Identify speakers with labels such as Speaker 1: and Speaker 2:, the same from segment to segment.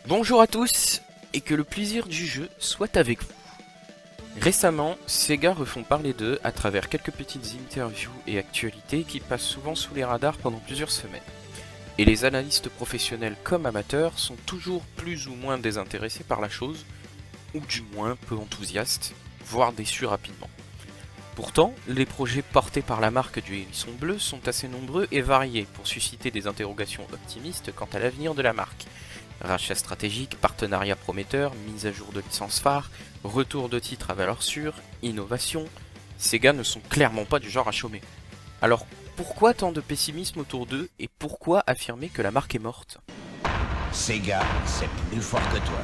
Speaker 1: Bonjour à tous, et que le plaisir du jeu soit avec vous. Récemment, Sega refont parler d'eux à travers quelques petites interviews et actualités qui passent souvent sous les radars pendant plusieurs semaines. Et les analystes professionnels comme amateurs sont toujours plus ou moins désintéressés par la chose, ou du moins peu enthousiastes, voire déçus rapidement. Pourtant, les projets portés par la marque du Hérisson Bleu sont assez nombreux et variés pour susciter des interrogations optimistes quant à l'avenir de la marque. Rachat stratégique, partenariat prometteur, mise à jour de licences phares, retour de titres à valeur sûre, innovation, Sega ne sont clairement pas du genre à chômer. Alors pourquoi tant de pessimisme autour d'eux et pourquoi affirmer que la marque est morte?
Speaker 2: Sega, c'est plus fort que toi.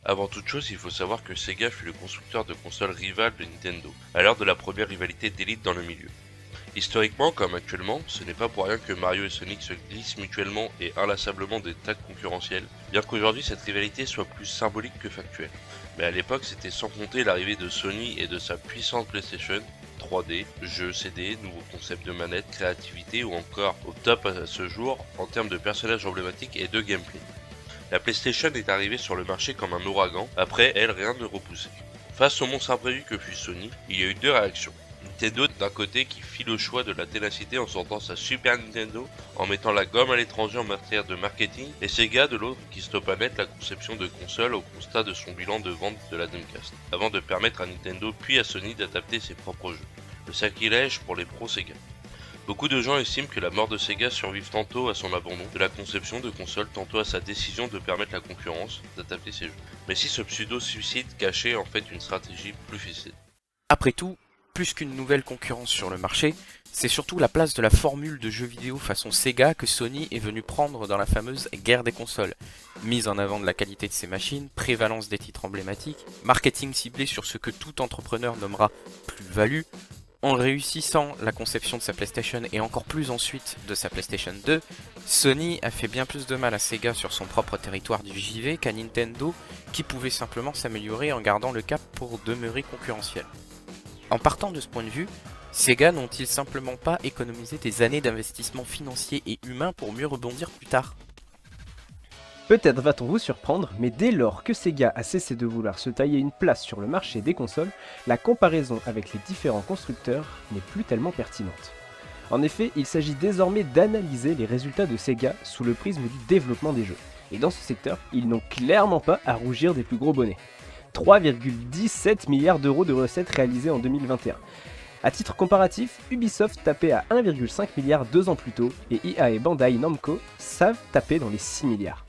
Speaker 3: Avant toute chose, il faut savoir que Sega fut le constructeur de consoles rivales de Nintendo, à l'heure de la première rivalité d'élite dans le milieu. Historiquement, comme actuellement, ce n'est pas pour rien que Mario et Sonic se glissent mutuellement et inlassablement des tags concurrentiels, bien qu'aujourd'hui cette rivalité soit plus symbolique que factuelle. Mais à l'époque, c'était sans compter l'arrivée de Sony et de sa puissante PlayStation, 3D, jeux CD, nouveaux concepts de manettes, créativité ou encore au top à ce jour en termes de personnages emblématiques et de gameplay. La PlayStation est arrivée sur le marché comme un ouragan, après elle rien ne repoussait. Face au monstre imprévu que fut Sony, il y a eu deux réactions. Nintendo d'un côté qui fit le choix de la ténacité en sortant sa Super Nintendo en mettant la gomme à l'étranger en matière de marketing, et Sega de l'autre qui stoppa net la conception de consoles au constat de son bilan de vente de la Dreamcast, avant de permettre à Nintendo puis à Sony d'adapter ses propres jeux. Le sacrilège pour les pros Sega. Beaucoup de gens estiment que la mort de Sega survive tantôt à son abandon de la conception de consoles, tantôt à sa décision de permettre la concurrence d'adapter ses jeux. Mais si ce pseudo-suicide cachait en fait une stratégie plus ficelée.
Speaker 1: Après tout, plus qu'une nouvelle concurrence sur le marché, c'est surtout la place de la formule de jeux vidéo façon Sega que Sony est venu prendre dans la fameuse guerre des consoles. Mise en avant de la qualité de ses machines, prévalence des titres emblématiques, marketing ciblé sur ce que tout entrepreneur nommera plus-value. En réussissant la conception de sa PlayStation et encore plus ensuite de sa PlayStation 2, Sony a fait bien plus de mal à Sega sur son propre territoire du JV qu'à Nintendo qui pouvait simplement s'améliorer en gardant le cap pour demeurer concurrentiel. En partant de ce point de vue, Sega n'ont-ils simplement pas économisé des années d'investissement financier et humain pour mieux rebondir plus tard?
Speaker 4: Peut-être va-t-on vous surprendre, mais dès lors que Sega a cessé de vouloir se tailler une place sur le marché des consoles, la comparaison avec les différents constructeurs n'est plus tellement pertinente. En effet, il s'agit désormais d'analyser les résultats de Sega sous le prisme du développement des jeux. Et dans ce secteur, ils n'ont clairement pas à rougir des plus gros bonnets. 3,17 milliards d'euros de recettes réalisées en 2021. A titre comparatif, Ubisoft tapait à 1,5 milliard 2 ans plus tôt, et EA et Bandai Namco savent taper dans les 6 milliards.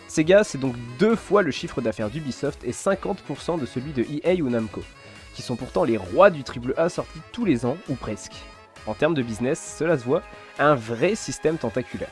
Speaker 4: Sega, c'est donc 2 fois le chiffre d'affaires d'Ubisoft et 50% de celui de EA ou Namco, qui sont pourtant les rois du AAA sorti tous les ans, ou presque. En termes de business, cela se voit, un vrai système tentaculaire.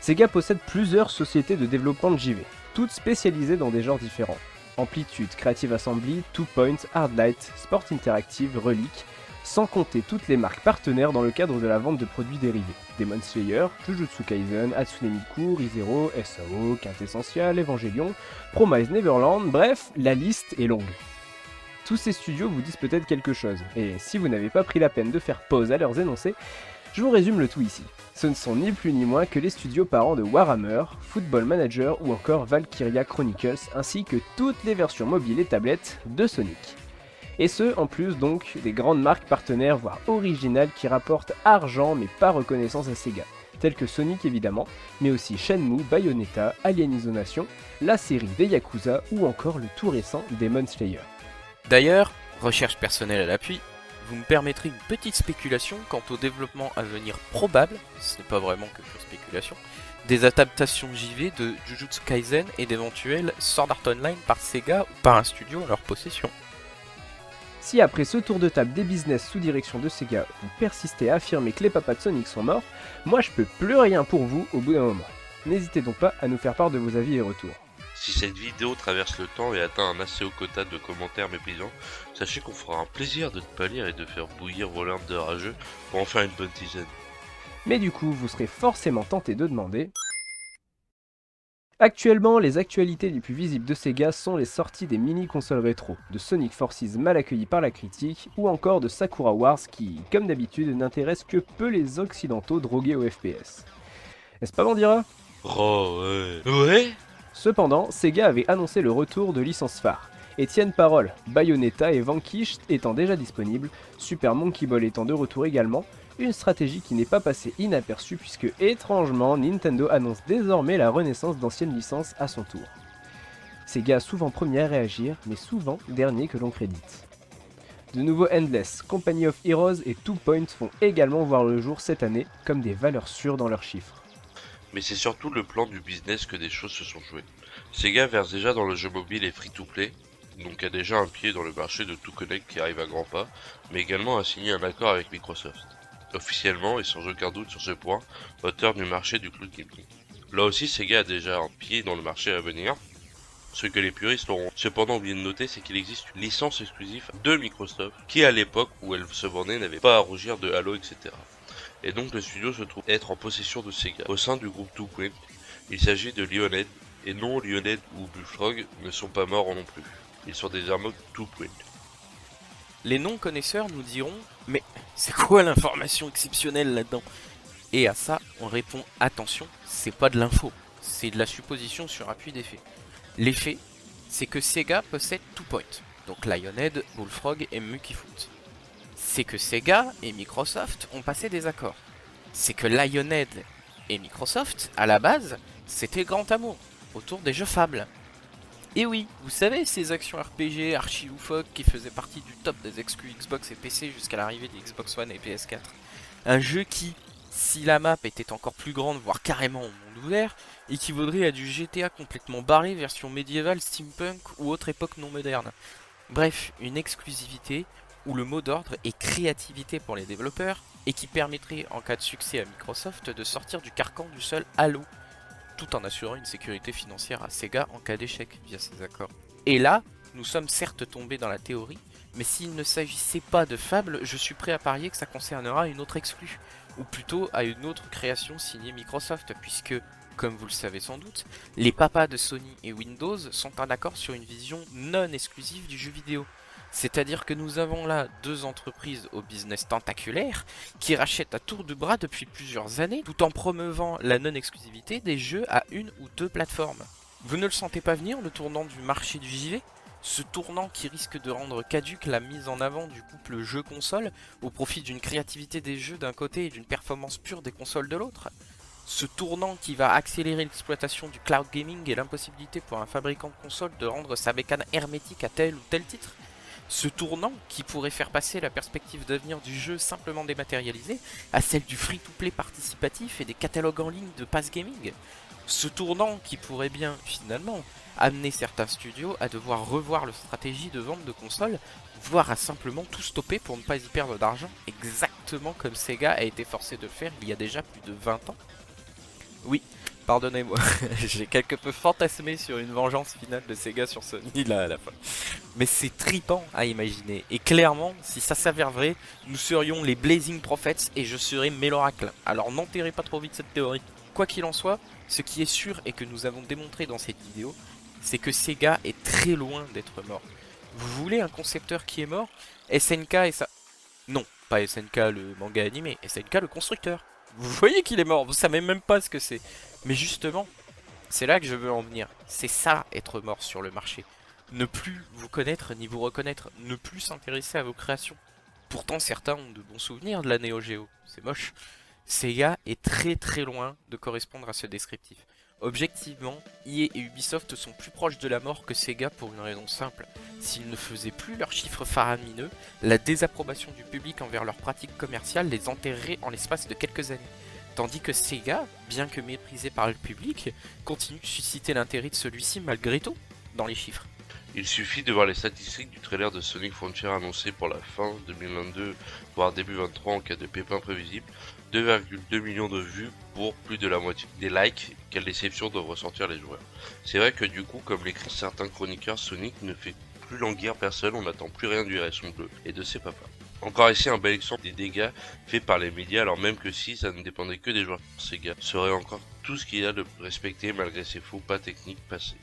Speaker 4: Sega possède plusieurs sociétés de développement de JV, toutes spécialisées dans des genres différents. Amplitude, Creative Assembly, Two Point, Hardlight, Sport Interactive, Relic, sans compter toutes les marques partenaires dans le cadre de la vente de produits dérivés. Demon Slayer, Jujutsu Kaisen, Hatsune Miku, ReZero, SAO, Quintessential, Evangelion, Promise Neverland, bref, la liste est longue. Tous ces studios vous disent peut-être quelque chose, et si vous n'avez pas pris la peine de faire pause à leurs énoncés, je vous résume le tout ici. Ce ne sont ni plus ni moins que les studios parents de Warhammer, Football Manager ou encore Valkyria Chronicles, ainsi que toutes les versions mobiles et tablettes de Sonic. Et ce, en plus donc des grandes marques partenaires voire originales qui rapportent argent mais pas reconnaissance à Sega, telles que Sonic évidemment, mais aussi Shenmue, Bayonetta, Alien Isolation, la série des Yakuza ou encore le tout récent Demon Slayer.
Speaker 1: D'ailleurs, recherche personnelle à l'appui, vous me permettrez une petite spéculation quant au développement à venir probable, ce n'est pas vraiment que pure spéculation, des adaptations JV de Jujutsu Kaisen et d'éventuels Sword Art Online par Sega ou par un studio en leur possession.
Speaker 4: Si après ce tour de table des business sous direction de Sega, vous persistez à affirmer que les papas de Sonic sont morts, moi je peux plus rien pour vous au bout d'un moment. N'hésitez donc pas à nous faire part de vos avis et retours.
Speaker 3: Si cette vidéo traverse le temps et atteint un assez haut quota de commentaires méprisants, sachez qu'on fera un plaisir de ne pas lire et de faire bouillir vos larmes de rageux pour en faire une bonne tisane.
Speaker 4: Mais du coup, vous serez forcément tenté de demander... Actuellement, les actualités les plus visibles de Sega sont les sorties des mini-consoles rétro, de Sonic Forces mal accueillies par la critique, ou encore de Sakura Wars qui, comme d'habitude, n'intéressent que peu les occidentaux drogués au FPS. N'est-ce pas, Bandira?
Speaker 3: Oh ouais. Ouais.
Speaker 4: Cependant, Sega avait annoncé le retour de licences phares. Et tiennent parole, Bayonetta et Vanquish étant déjà disponibles, Super Monkey Ball étant de retour également, une stratégie qui n'est pas passée inaperçue puisque étrangement Nintendo annonce désormais la renaissance d'anciennes licences à son tour. Sega souvent premier à réagir, mais souvent dernier que l'on crédite. De nouveau Endless, Company of Heroes et Two Point vont également voir le jour cette année comme des valeurs sûres dans leurs chiffres.
Speaker 3: Mais c'est surtout le plan du business que des choses se sont jouées. Sega verse déjà dans le jeu mobile et free-to-play, donc a déjà un pied dans le marché de Tout Connect qui arrive à grands pas, mais également a signé un accord avec Microsoft. Officiellement, et sans aucun doute sur ce point, auteur du marché du cloud gaming. Là aussi, Sega a déjà un pied dans le marché à venir. Ce que les puristes auront cependant oublié de noter, c'est qu'il existe une licence exclusive de Microsoft, qui à l'époque où elle se vendait n'avait pas à rougir de Halo, etc. Et donc le studio se trouve être en possession de Sega. Au sein du groupe Two Point, il s'agit de Lionhead, et non Lionhead ou Bullfrog ne sont pas morts non plus. Ils sont désormais Two Point.
Speaker 1: Les non-connaisseurs nous diront « Mais c'est quoi l'information exceptionnelle là-dedans ?» Et à ça, on répond « Attention, c'est pas de l'info, c'est de la supposition sur appui des faits. » Les faits, c'est que Sega possède Two Point, donc Lionhead, Bullfrog et Monkeyfoot. C'est que Sega et Microsoft ont passé des accords. C'est que Lionhead et Microsoft, à la base, c'était grand amour, autour des jeux Fable. Et oui, vous savez, ces actions RPG archi loufoques qui faisaient partie du top des exclus Xbox et PC jusqu'à l'arrivée des Xbox One et PS4. Un jeu qui, si la map était encore plus grande, voire carrément au monde ouvert, équivaudrait à du GTA complètement barré version médiévale, steampunk ou autre époque non moderne. Bref, une exclusivité où le mot d'ordre est créativité pour les développeurs et qui permettrait en cas de succès à Microsoft de sortir du carcan du seul Halo, tout en assurant une sécurité financière à Sega en cas d'échec via ces accords. Et là, nous sommes certes tombés dans la théorie, mais s'il ne s'agissait pas de Fable, je suis prêt à parier que ça concernera une autre exclue, ou plutôt à une autre création signée Microsoft, puisque, comme vous le savez sans doute, les papas de Sony et Windows sont en accord sur une vision non exclusive du jeu vidéo. C'est-à-dire que nous avons là deux entreprises au business tentaculaire qui rachètent à tour de bras depuis plusieurs années tout en promeuvant la non-exclusivité des jeux à une ou deux plateformes. Vous ne le sentez pas venir, le tournant du marché du JV ? Ce tournant qui risque de rendre caduque la mise en avant du couple jeu-console au profit d'une créativité des jeux d'un côté et d'une performance pure des consoles de l'autre ? Ce tournant qui va accélérer l'exploitation du cloud gaming et l'impossibilité pour un fabricant de console de rendre sa bécane hermétique à tel ou tel titre ? Ce tournant qui pourrait faire passer la perspective d'avenir du jeu simplement dématérialisé à celle du free-to-play participatif et des catalogues en ligne de pass gaming. Ce tournant qui pourrait bien, finalement, amener certains studios à devoir revoir leur stratégie de vente de consoles, voire à simplement tout stopper pour ne pas y perdre d'argent, exactement comme Sega a été forcé de le faire il y a déjà plus de 20 ans. Oui, pardonnez-moi, j'ai quelque peu fantasmé sur une vengeance finale de Sega sur Sony là à la fin. Mais c'est tripant à imaginer, et clairement, si ça s'avère vrai, nous serions les Blazing Prophets et je serais Méloracle. Alors n'enterrez pas trop vite cette théorie. Quoi qu'il en soit, ce qui est sûr et que nous avons démontré dans cette vidéo, c'est que Sega est très loin d'être mort. Vous voulez un concepteur qui est mort ? SNK et ça... Non, pas SNK le manga animé, SNK le constructeur. Vous voyez qu'il est mort, vous savez même pas ce que c'est. Mais justement, c'est là que je veux en venir. C'est ça, être mort sur le marché. Ne plus vous connaître ni vous reconnaître, ne plus s'intéresser à vos créations. Pourtant, certains ont de bons souvenirs de la Neo Geo, c'est moche. Sega est très très loin de correspondre à ce descriptif. Objectivement, EA et Ubisoft sont plus proches de la mort que Sega pour une raison simple. S'ils ne faisaient plus leurs chiffres faramineux, la désapprobation du public envers leurs pratiques commerciales les enterrerait en l'espace de quelques années. Tandis que Sega, bien que méprisé par le public, continue de susciter l'intérêt de celui-ci malgré tout, dans les chiffres.
Speaker 3: Il suffit de voir les statistiques du trailer de Sonic Frontier annoncé pour la fin 2022, voire début 2023 en cas de pépin prévisible. 2,2 millions de vues pour plus de la moitié des likes. Quelle déception doivent ressentir les joueurs. C'est vrai que du coup, comme l'écrit certains chroniqueurs, Sonic ne fait plus languir personne, on n'attend plus rien du Hérisson bleu et de ses papas. Encore ici un bel exemple des dégâts faits par les médias, alors même que si ça ne dépendait que des joueurs Sega, serait encore tout ce qu'il y a de respecté malgré ses faux pas techniques passés.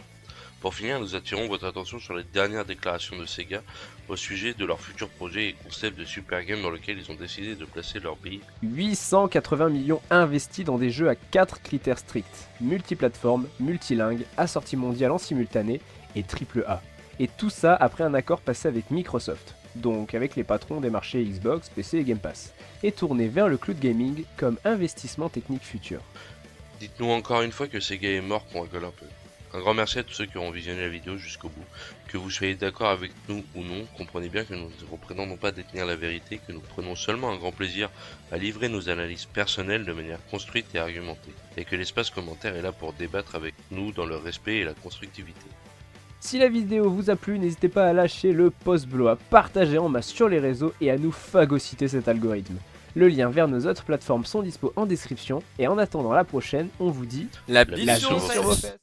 Speaker 3: Pour finir, nous attirons votre attention sur les dernières déclarations de Sega au sujet de leurs futurs projets et concepts de Super Game dans lesquels ils ont décidé de placer leur billes.
Speaker 4: 880 millions investis dans des jeux à 4 critères stricts, multiplateforme, multilingue, assortie mondiale en simultané et AAA. Et tout ça après un accord passé avec Microsoft, donc avec les patrons des marchés Xbox, PC et Game Pass, et tourné vers le cloud gaming comme investissement technique futur.
Speaker 3: Dites-nous encore une fois que Sega est mort qu'on rigole un peu. Un grand merci à tous ceux qui auront visionné la vidéo jusqu'au bout. Que vous soyez d'accord avec nous ou non, comprenez bien que nous ne prétendons pas détenir la vérité, que nous prenons seulement un grand plaisir à livrer nos analyses personnelles de manière construite et argumentée, et que l'espace commentaire est là pour débattre avec nous dans le respect et la constructivité.
Speaker 4: Si la vidéo vous a plu, n'hésitez pas à lâcher le pouce bleu, à partager en masse sur les réseaux et à nous phagocyter cet algorithme. Le lien vers nos autres plateformes sont dispo en description, et en attendant la prochaine, on vous dit
Speaker 1: La
Speaker 3: bise
Speaker 1: bise
Speaker 3: sur
Speaker 1: sur
Speaker 3: vos
Speaker 1: vos
Speaker 3: fesses.
Speaker 1: fesses.